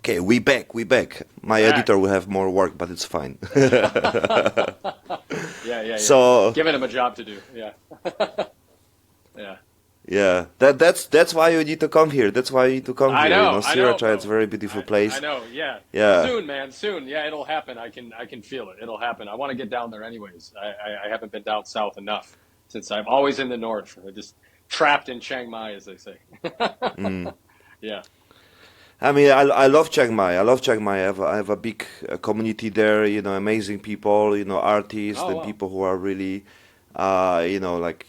Okay, we back. My Back. editor will have more work, but it's fine. Yeah. So Giving him a job to do. Yeah. Yeah. yeah, that's why you need to come here. That's why you need to come here. I know, Sriracha, it's a bro. very beautiful I place. know. Yeah. Yeah. Soon, man. Soon. Yeah, it'll happen. I can feel it. It'll happen. I want to get down there anyways. I haven't been down south enough since I'm always in the north. I'm just trapped in Chiang Mai, as they say. Mm. Yeah. I mean, I love Chiang Mai. I love Chiang Mai. I have a big community there. Amazing people. Artists Oh and wow. people who are really, like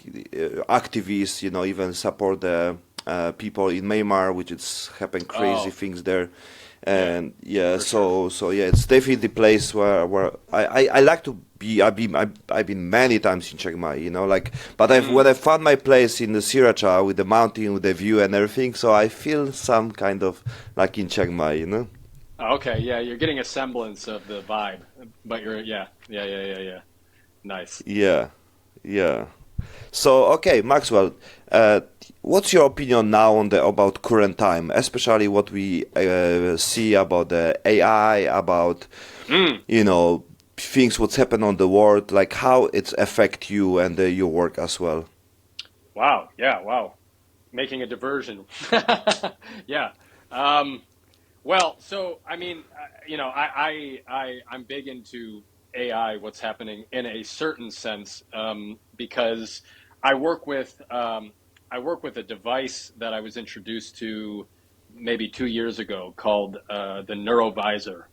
activists. Even support the people in Myanmar, which is happen crazy Oh things there. yeah, And yeah, for sure. so yeah, it's definitely the place where I like to be. I've been many times in Chiang Mai. But Mm. when I found my place in the Sriracha with the mountain, with the view and everything, so I feel some kind of like in Chiang Mai. Okay. Yeah, you're getting a semblance of the vibe, but you're yeah. Nice. Yeah, yeah. So okay, Maxwell, uh, what's your opinion now on the about current time, especially what we see about the AI, about Mm. you know things what's happened on the world, like how it's affect you and your work as well. Wow. Yeah. Wow. Making a diversion. Yeah. Um, well, so I mean, I'm big into AI, what's happening in a certain sense, because I work with um, I work with a device that I was introduced to maybe 2 years ago called the Neurovisor,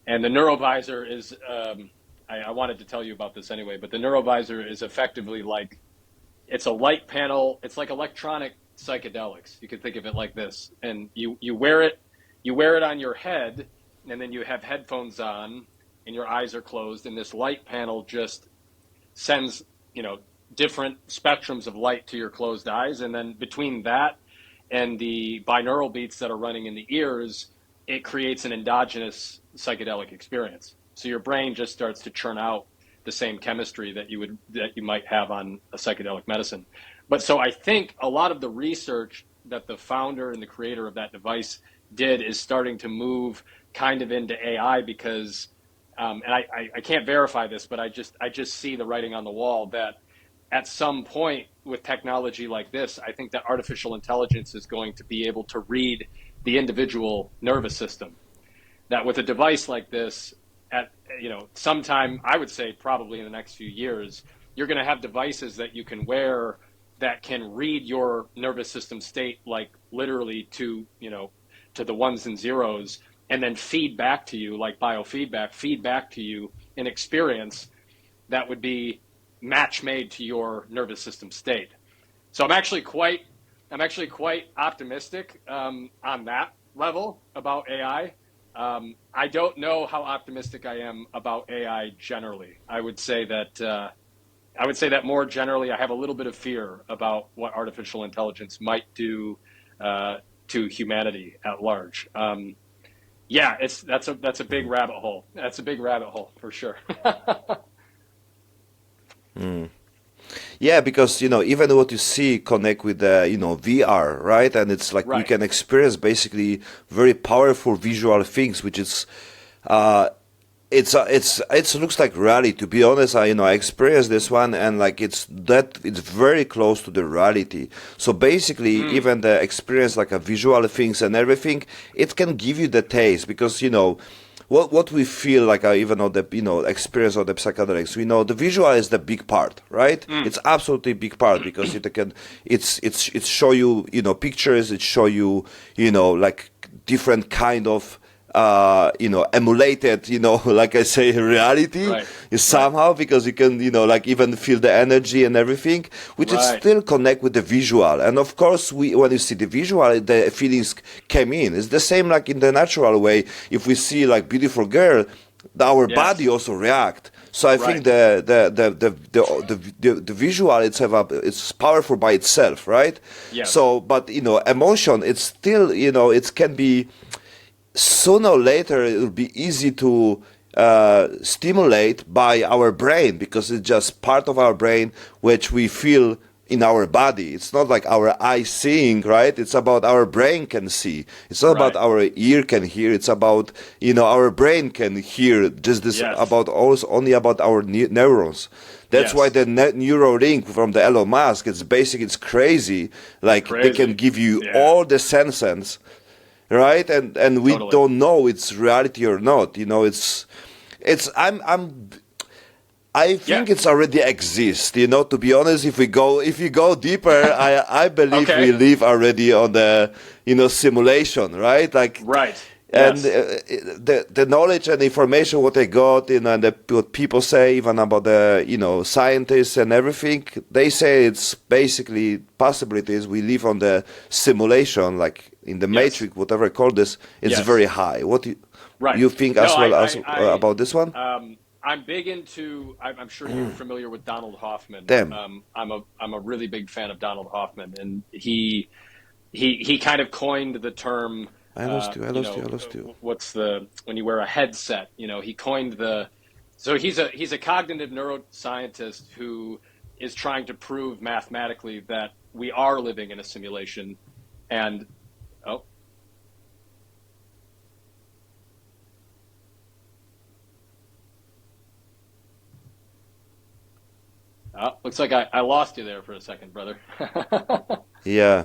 and the Neurovisor is I wanted to tell you about this anyway, but the Neurovisor is effectively like it's a light panel. It's like electronic psychedelics. You could think of it like this. And you wear it on your head, and then you have headphones on, and your eyes are closed, and this light panel just sends, different spectrums of light to your closed eyes, and then between that and the binaural beats that are running in the ears, it creates an endogenous psychedelic experience. So your brain just starts to churn out the same chemistry that you might have on a psychedelic medicine. But so I think a lot of the research that the founder and the creator of that device did is starting to move kind of into AI because, and I can't verify this, but I just see the writing on the wall that at some point with technology like this, I think that artificial intelligence is going to be able to read the individual nervous system. That with a device like this, at sometime I would say probably in the next few years, you're going to have devices that you can wear that can read your nervous system state, like literally to the ones and zeros, and then feed back to you like biofeedback, feed back to you an experience that would be match made to your nervous system state. So I'm actually quite optimistic on that level about AI. I don't know how optimistic I am about AI generally. I would say that more generally, I have a little bit of fear about what artificial intelligence might do to humanity at large. Yeah, that's a big rabbit hole. That's a big rabbit hole for sure. Mm. Yeah, because even what you see connect with the VR, right? And it's like we Right. can experience basically very powerful visual things, which is uh, it looks like reality. To be honest, I experienced this one, and like it's very close to the reality. So basically, Mm, even the experience like a visual things and everything, it can give you the taste because what we feel like even on the experience of the psychedelics. We know the visual is the big part, right? mm, It's absolutely big part because it's show you pictures. It show you like different kind of emulated, like I say, reality right. is Right. somehow because you can, like even feel the energy and everything, which is Right. still connect with the visual. And of course, when you see the visual, the feelings came in. It's the same like in the natural way. If we see like beautiful girl, our body Yes. also react. So I think Right. the visual itself it's powerful by itself, right? Yes. So, but emotion, it's still it can be sooner or later it will be easy to stimulate by our brain because it's just part of our brain which we feel in our body. It's not like our eye seeing, right? It's about our brain can see. It's not about our ear can hear. It's about, our brain can hear. Just this about also only about our neurons. That's why the Neuralink from the Elon Musk, it's crazy. Like they can give you all the senses, right? And we don't know it's reality or not. I think it's already exists. To be honest, if you go deeper, I believe we live already on the simulation, right? And the knowledge and information what they got, and what people say even about the scientists and everything, they say it's basically possibilities. We live on the simulation, like in the Matrix, whatever I call this. It's very high. What you think about this one? I'm big into. I'm sure you're familiar with Donald Hoffman. I'm a really big fan of Donald Hoffman, and he kind of coined the term. I lost you. What's when you wear a headset? He coined So he's a cognitive neuroscientist who is trying to prove mathematically that we are living in a simulation, and looks like I lost you there for a second, brother. Yeah.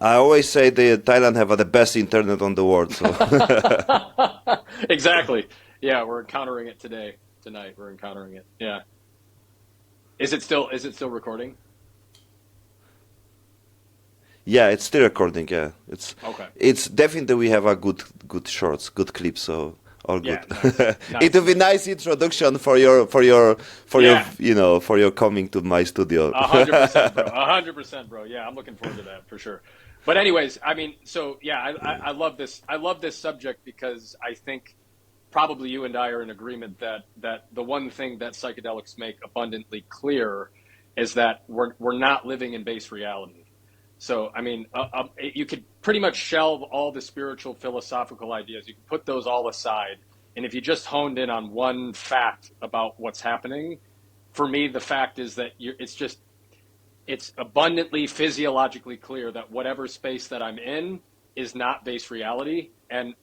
I always say Thailand have the best internet on the world. So. Exactly. Yeah, we're encountering it tonight. We're encountering it. Yeah. Is it still recording? Yeah, it's still recording. Yeah, it's okay. It's definitely we have a good shorts, good clips. So. All good. Nice. It will be nice introduction for your coming to my studio. 100%, bro. 100%, bro. Yeah, I'm looking forward to that for sure. But anyways, I mean, so yeah, I love this. I love this subject because I think probably you and I are in agreement that the one thing that psychedelics make abundantly clear is that we're not living in base reality. So, I mean, you could pretty much shelve all the spiritual, philosophical ideas. You can put those all aside. And if you just honed in on one fact about what's happening, for me, the fact is that it's abundantly physiologically clear that whatever space that I'm in is not base reality. And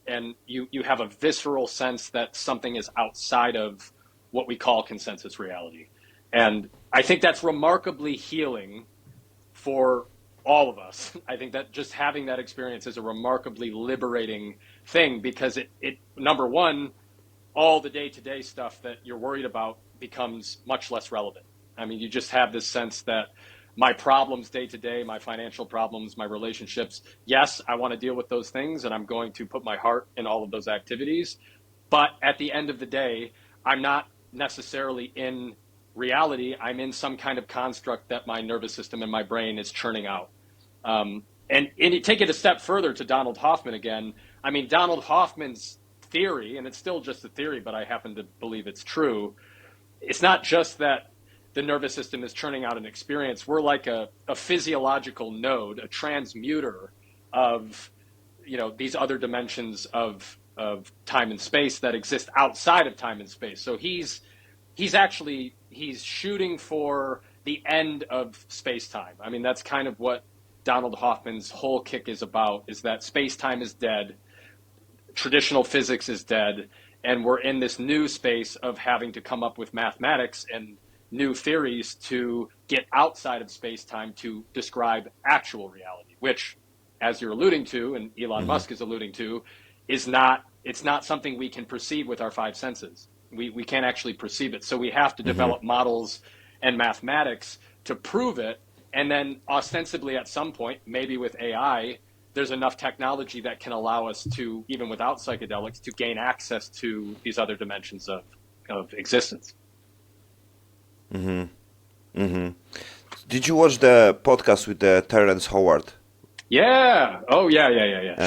you have a visceral sense that something is outside of what we call consensus reality. And I think that's remarkably healing for all of us. I think that just having that experience is a remarkably liberating thing because it number one, all the day-to-day stuff that you're worried about becomes much less relevant. I mean, you just have this sense that my problems day-to-day, my financial problems, my relationships, yes, I want to deal with those things and I'm going to put my heart in all of those activities. But at the end of the day, I'm not necessarily in reality. I'm in some kind of construct that my nervous system and my brain is churning out. And take it a step further to Donald Hoffman again. I mean, Donald Hoffman's theory, and it's still just a theory, but I happen to believe it's true. It's not just that the nervous system is churning out an experience. We're like a physiological node, a transmuter of, these other dimensions of time and space that exist outside of time and space. So he's shooting for the end of space-time. I mean, that's kind of what Donald Hoffman's whole kick is about, is that space-time is dead, traditional physics is dead, and we're in this new space of having to come up with mathematics and new theories to get outside of space-time to describe actual reality, which, as you're alluding to, and Elon Musk is alluding to, it's not something we can perceive with our five senses. We can't actually perceive it. So we have to develop models and mathematics to prove it. And then ostensibly at some point, maybe with AI, there's enough technology that can allow us to, even without psychedelics, to gain access to these other dimensions of existence. Did you watch the podcast with Terrence Howard? Yeah. Oh, yeah.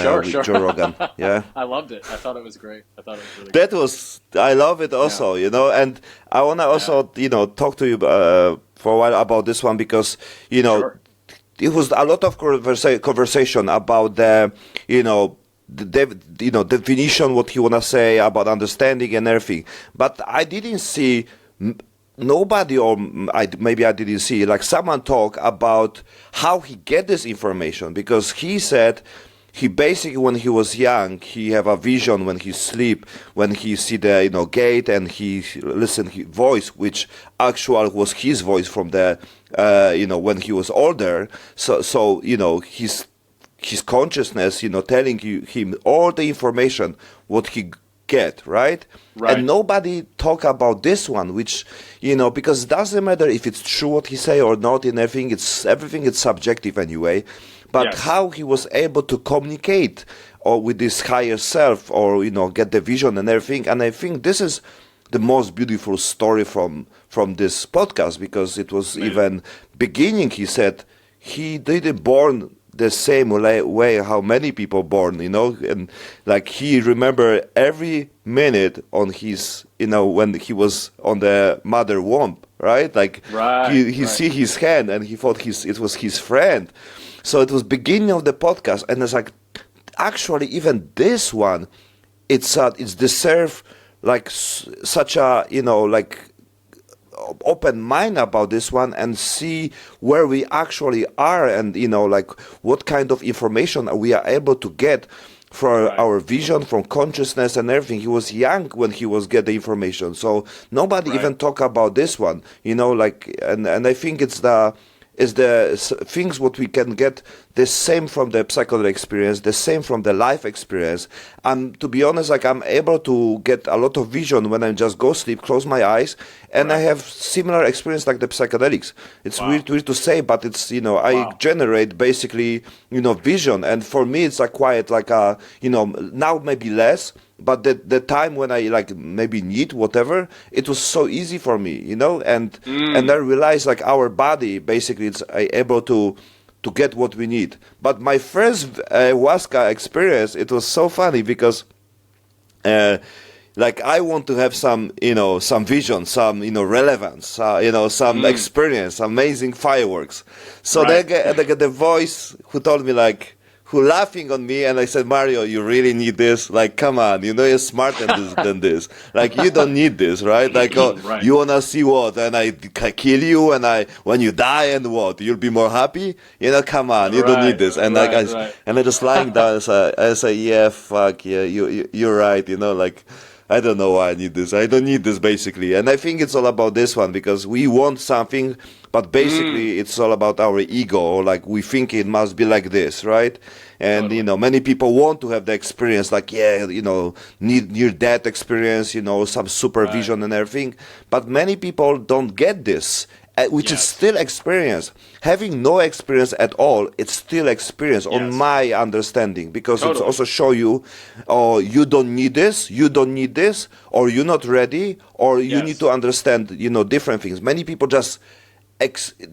Sure. Joe Rogan. Yeah. I loved it. I thought it was great. I thought it was really great. I love it also, and I want to also, talk to you for a while about this one because, Sure. It was a lot of conversation about the definition, what you want to say about understanding and everything. But I didn't see nobody, or maybe I didn't see, like someone talk about how he get this information, because he said he basically, when he was young, he have a vision when he sleep, when he see the gate, and he listen his voice, which actual was his voice from the when he was older. So his consciousness, telling him all the information what he get, right? And Right. nobody talk about this one, which, because it doesn't matter if it's true what he say or not, and everything is subjective anyway. But Yes. how he was able to communicate or with this higher self, or get the vision and everything. And I think this is the most beautiful story from this podcast, because it was Amazing. even beginning. He said he didn't born the same way how many people born, and like he remember every minute on his, when he was on the mother womb, right? Like Right. he Right. see his hand, and he thought it was his friend. So it was beginning of the podcast, and it's like, actually, even this one, it's deserve like such a like open mind about this one, and see where we actually are, and like what kind of information we are able to get for Right. our vision, from consciousness and everything. He was young when he was get the information, so nobody Right. even talk about this one, like, and I think it's things what we can get the same from the psychedelic experience, the same from the life experience. And to be honest, like, I'm able to get a lot of vision when I just go sleep, close my eyes, and I Right. have similar experience like the psychedelics. It's Wow. weird to say, but it's, I Wow. generate basically, vision. And for me, it's like quite like a, now maybe less, but the time when I like maybe need whatever, it was so easy for me, and I Mm. realized like our body basically it's able to get what we need. But my first ayahuasca experience, it was so funny, because uh, like I want to have some, some vision, some, relevance, some Mm. experience, amazing fireworks. So Right. they get the voice who told me, like, who laughing on me, and I said, Mario, you really need this? Like, come on, you're smarter than this. Like, you don't need this, right? Like, oh, Right. you wanna see what? And I kill you, and when you die, and what? You'll be more happy? Come on, you don't need Right. this. And like, Right. Right. and I just lying down, I say, yeah, fuck, yeah, you're right, like, I don't know why I need this. I don't need this, basically. And I think it's all about this one, because we want something, but Mm. basically it's all about our ego. Like, we think it must be like this, right? And, Totally. many people want to have the experience, like, yeah, need near-death experience, some Right. supervision and everything. But many people don't get this, which is Yes. still experience. Having no experience at all, it's still experience, on Yes. my understanding, because it's Totally. also show you, oh, you don't need this, or you're not ready, or you need Yes. to understand, different things. Many people just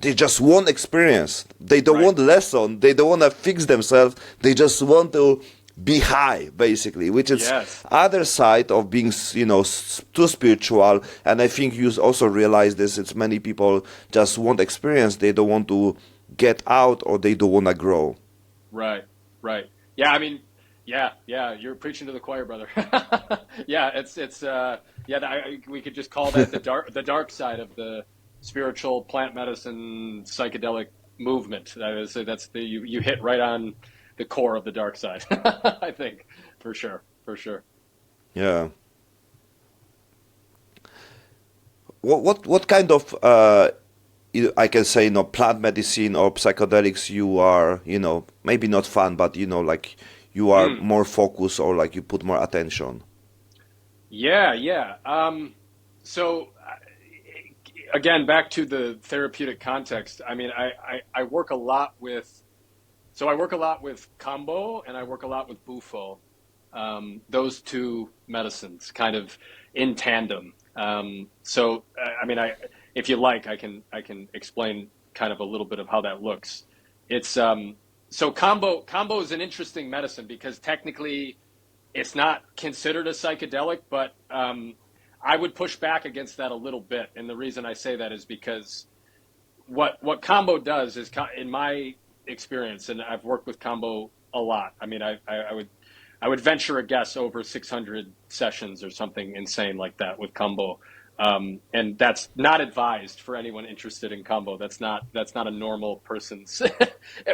they just want experience. They don't Right. want lesson. They don't want to fix themselves. They just want to be high, basically, which is Yes. other side of being, too spiritual. And I think you also realize this. It's many people just want experience. They don't want to get out, or they don't want to grow. Right. Right. Yeah. I mean, yeah. Yeah. You're preaching to the choir, brother. Yeah. It's. Yeah. We could just call that the dark side of the spiritual plant medicine psychedelic movement. I would say that's you hit right on the core of the dark side. I think, for sure. For sure. Yeah. What kind of I can say, plant medicine or psychedelics you are, maybe not fun, but like you are Mm. more focused, or like you put more attention. Yeah. Yeah. So again, back to the therapeutic context. I mean, I work a lot with. So I work a lot with Kambo and I work a lot with Bufo. Those two medicines, kind of in tandem. So I mean, if you like, I can explain kind of a little bit of how that looks. It's so Kambo is an interesting medicine because technically it's not considered a psychedelic, but I would push back against that a little bit. And the reason I say that is because what Combo does is, in my experience, and I've worked with Combo a lot. I mean, I would venture a guess over 600 sessions or something insane like that with Combo. And that's not advised for anyone interested in combo. That's not a normal person's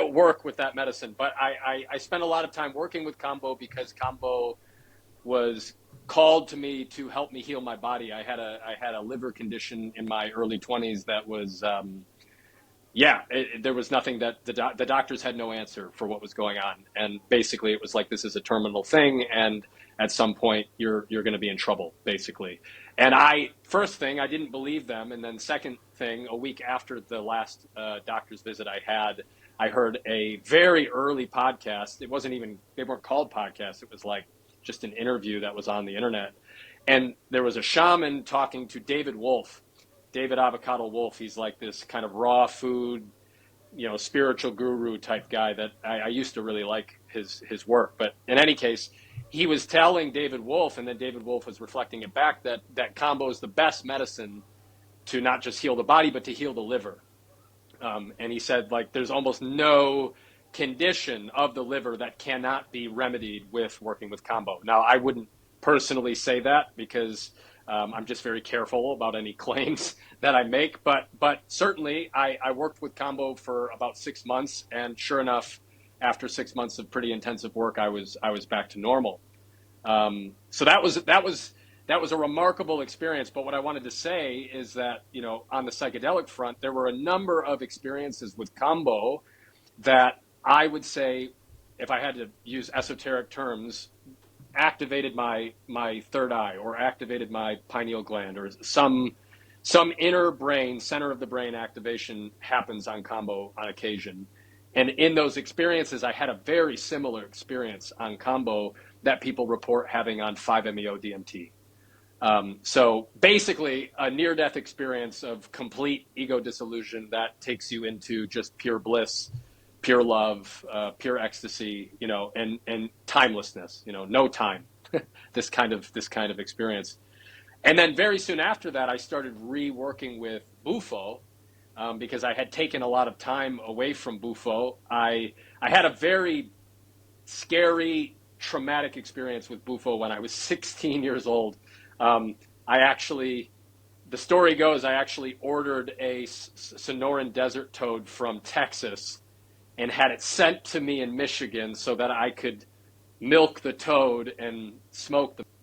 work with that medicine. But I spent a lot of time working with combo because combo was called to me to help me heal my body. I had a liver condition in my early 20s that was there was nothing that the doctors had no answer for what was going on, and basically it was like, this is a terminal thing, and at some point you're going to be in trouble, basically. And first thing, I didn't believe them, and then second thing, a week after the last doctor's visit I had, I heard a very early podcast. It wasn't even, they weren't called podcasts. It was like just an interview that was on the internet, and there was a shaman talking to David Wolf. David Avocado Wolf. He's like this kind of raw food, spiritual guru type guy that I used to really like his work. But in any case, he was telling David Wolf, and then David Wolf was reflecting it back, that combo is the best medicine to not just heal the body, but to heal the liver. And he said, like, there's almost no condition of the liver that cannot be remedied with working with combo. Now, I wouldn't personally say that because I'm just very careful about any claims that I make. But certainly, I worked with combo for about 6 months, and sure enough, after 6 months of pretty intensive work, I was back to normal. So that was a remarkable experience. But what I wanted to say is that, on the psychedelic front, there were a number of experiences with combo that I would say, if I had to use esoteric terms, activated my third eye, or activated my pineal gland, or some inner brain, center of the brain activation happens on combo on occasion. And in those experiences, I had a very similar experience on combo that people report having on 5-MeO DMT. So basically, a near-death experience of complete ego dissolution that takes you into just pure bliss, pure love, pure ecstasy, and timelessness, no time. this kind of experience. And then very soon after that, I started reworking with Bufo, because I had taken a lot of time away from Bufo. I had a very scary, traumatic experience with Bufo when I was 16 years old. The story goes, I actually ordered a Sonoran desert toad from Texas and had it sent to me in Michigan so that I could milk the toad and smoke the